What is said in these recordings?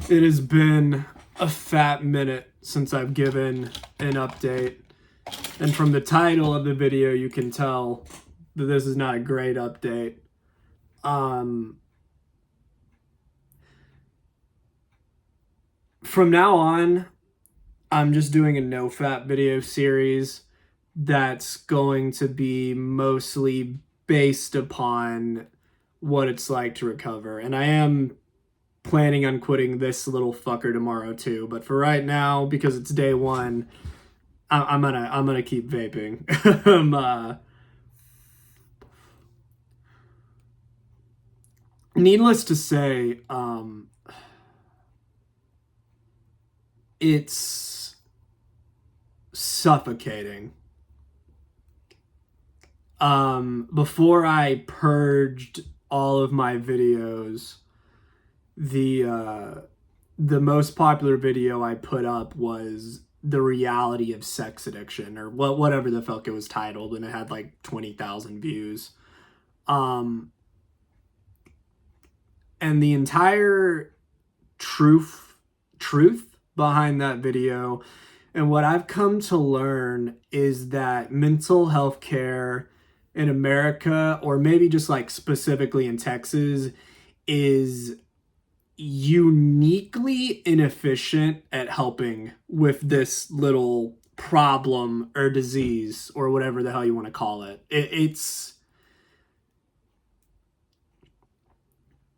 It has been a fat minute since I've given an update. And from the title of the video, you can tell that this is not a great update. From now on, I'm just doing a Nofap video series that's going to be mostly based upon what it's like to recover. And I am planning on quitting this little fucker tomorrow too. But for right now, because it's day one, I'm gonna keep vaping. Needless to say, it's suffocating. Before I purged all of my videos, the most popular video I put up was the reality of sex addiction, or whatever the fuck it was titled, and it had like 20,000 views. And the entire truth behind that video, and what I've come to learn, is that mental health care in America, or maybe just like specifically in Texas, is uniquely inefficient at helping with this little problem or disease or whatever the hell you want to call it. It's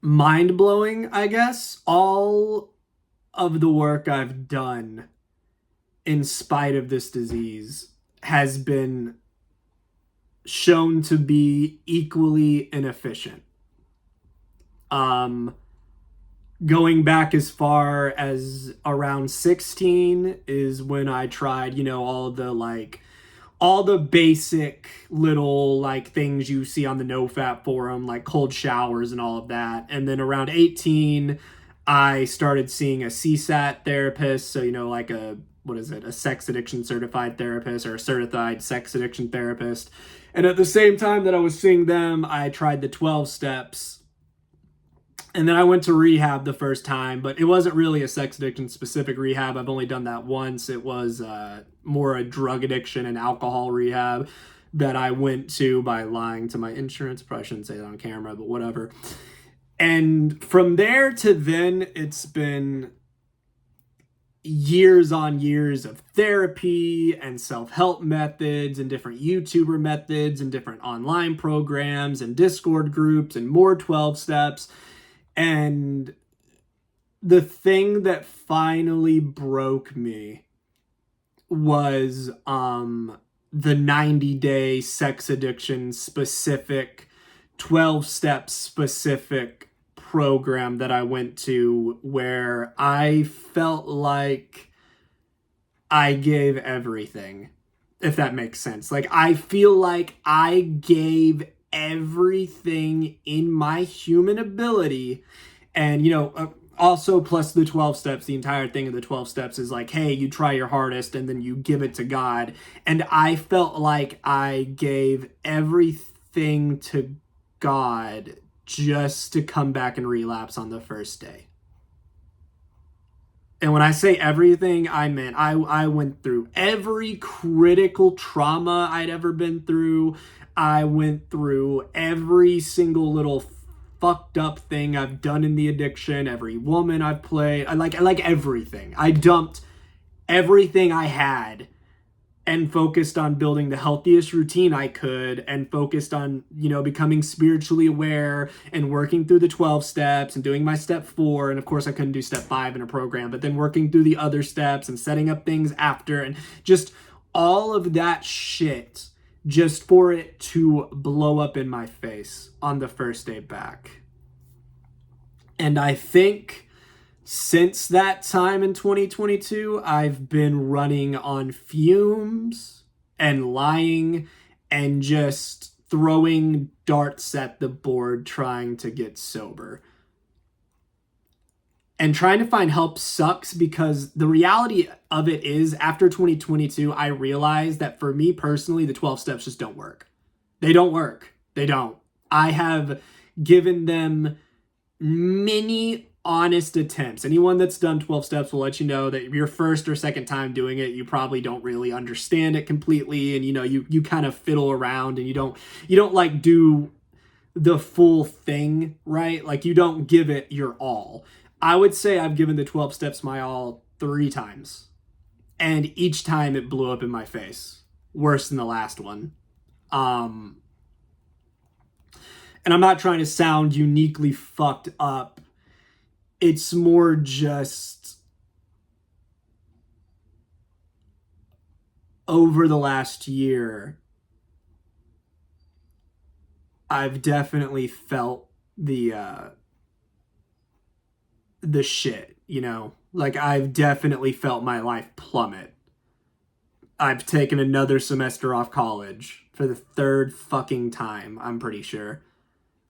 mind-blowing, I guess. All of the work I've done in spite of this disease has been shown to be equally inefficient. Going back as far as around 16 is when I tried, all the basic little like things you see on the Nofap forum, like cold showers and all of that. And then around 18, I started seeing a CSAT therapist. So, like a sex addiction certified therapist, or a certified sex addiction therapist. And at the same time that I was seeing them, I tried the 12 steps. And then I went to rehab the first time, but it wasn't really a sex addiction specific rehab. I've only done that once. It was more a drug addiction and alcohol rehab that I went to by lying to my insurance. Probably shouldn't say that on camera, but whatever. And from there to then, it's been years on years of therapy and self-help methods and different YouTuber methods and different online programs and Discord groups and more 12 steps. And the thing that finally broke me was the 90-day sex addiction specific, 12-step specific program that I went to, where I felt like I gave everything, if that makes sense. Like, I feel like I gave everything in my human ability. And also, plus the 12 steps, the entire thing of the 12 steps is like, hey, you try your hardest and then you give it to God. And I felt like I gave everything to God just to come back and relapse on the first day. And when I say everything, I meant I went through every critical trauma I'd ever been through. I went through every single little fucked up thing I've done in the addiction, every woman I've played. I like everything. I dumped everything I had and focused on building the healthiest routine I could, and focused on, becoming spiritually aware and working through the 12 steps and doing my step 4. And of course I couldn't do step 5 in a program, but then working through the other steps and setting up things after, and just all of that shit, just for it to blow up in my face on the first day back. And I think since that time in 2022, I've been running on fumes and lying and just throwing darts at the board trying to get sober. And trying to find help sucks, because the reality of it is, after 2022, I realized that for me personally, the 12 steps just don't work. They don't work. They don't. I have given them many honest attempts. Anyone that's done 12 steps will let you know that your first or second time doing it, you probably don't really understand it completely, and you kind of fiddle around, and you don't like do the full thing, right? Like, you don't give it your all. I would say I've given the 12 steps my all 3 times, and each time it blew up in my face, worse than the last one. And I'm not trying to sound uniquely fucked up. It's more just over the last year, I've definitely felt the shit, Like, I've definitely felt my life plummet. I've taken another semester off college for the 3rd fucking time, I'm pretty sure.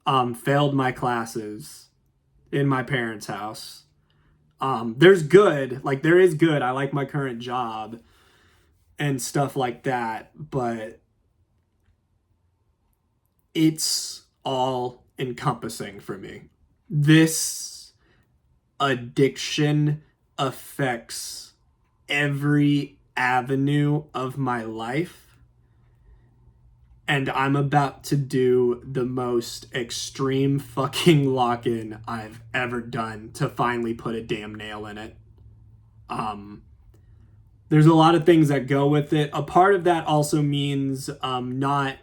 Failed my classes in my parents' house. There is good. I like my current job and stuff like that, but it's all encompassing for me. This addiction affects every avenue of my life. And I'm about to do the most extreme fucking lock-in I've ever done to finally put a damn nail in it. There's a lot of things that go with it. A part of that also means not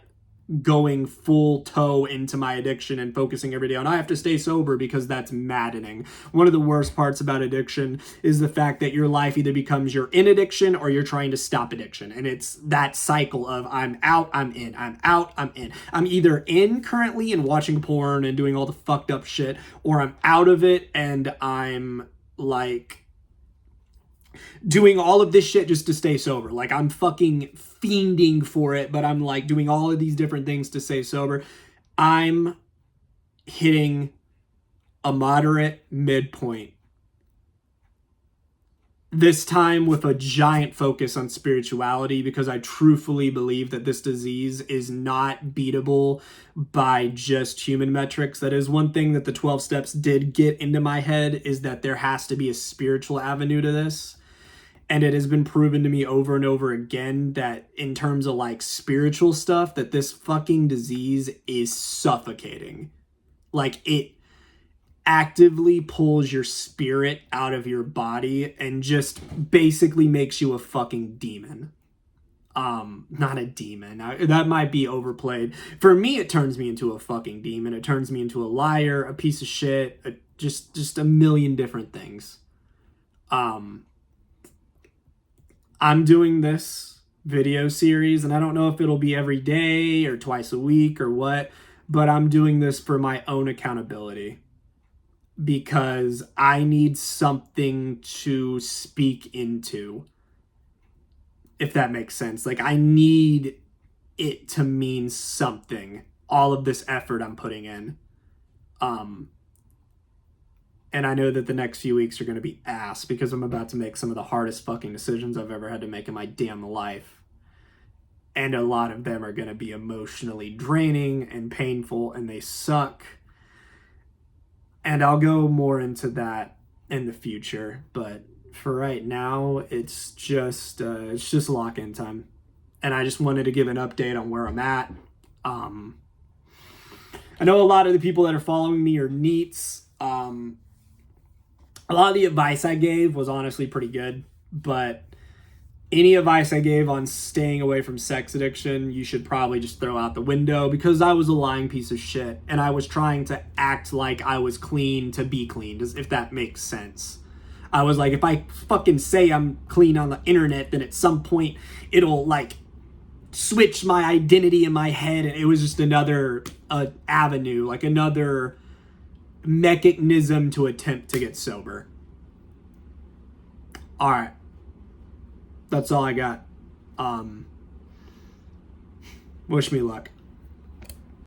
going full toe into my addiction and focusing every day on I have to stay sober, because that's maddening. One of the worst parts about addiction is the fact that your life either becomes you're in addiction or you're trying to stop addiction. And it's that cycle of I'm out, I'm in, I'm out, I'm in. I'm either in currently and watching porn and doing all the fucked up shit, or I'm out of it and I'm like doing all of this shit just to stay sober. Like, I'm fucking fiending for it, but I'm like doing all of these different things to stay sober. I'm hitting a moderate midpoint. This time with a giant focus on spirituality, because I truthfully believe that this disease is not beatable by just human metrics. That is one thing that the 12 steps did get into my head, is that there has to be a spiritual avenue to this. And it has been proven to me over and over again that in terms of like spiritual stuff, that this fucking disease is suffocating. Like, it actively pulls your spirit out of your body and just basically makes you a fucking demon. Not a demon. That might be overplayed. For me, it turns me into a fucking demon. It turns me into a liar, a piece of shit, just a million different things. I'm doing this video series, and I don't know if it'll be every day or twice a week or what, but I'm doing this for my own accountability, because I need something to speak into, if that makes sense. Like, I need it to mean something, all of this effort I'm putting in. And I know that the next few weeks are going to be ass, because I'm about to make some of the hardest fucking decisions I've ever had to make in my damn life. And a lot of them are going to be emotionally draining and painful, and they suck. And I'll go more into that in the future. But for right now, it's just lock-in time. And I just wanted to give an update on where I'm at. I know a lot of the people that are following me are NEETs. A lot of the advice I gave was honestly pretty good, but any advice I gave on staying away from sex addiction, you should probably just throw out the window, because I was a lying piece of shit, and I was trying to act like I was clean to be clean, if that makes sense. I was like, if I fucking say I'm clean on the internet, then at some point it'll like switch my identity in my head, and it was just another avenue, like another mechanism to attempt to get sober. All right, that's all I got. Wish me luck.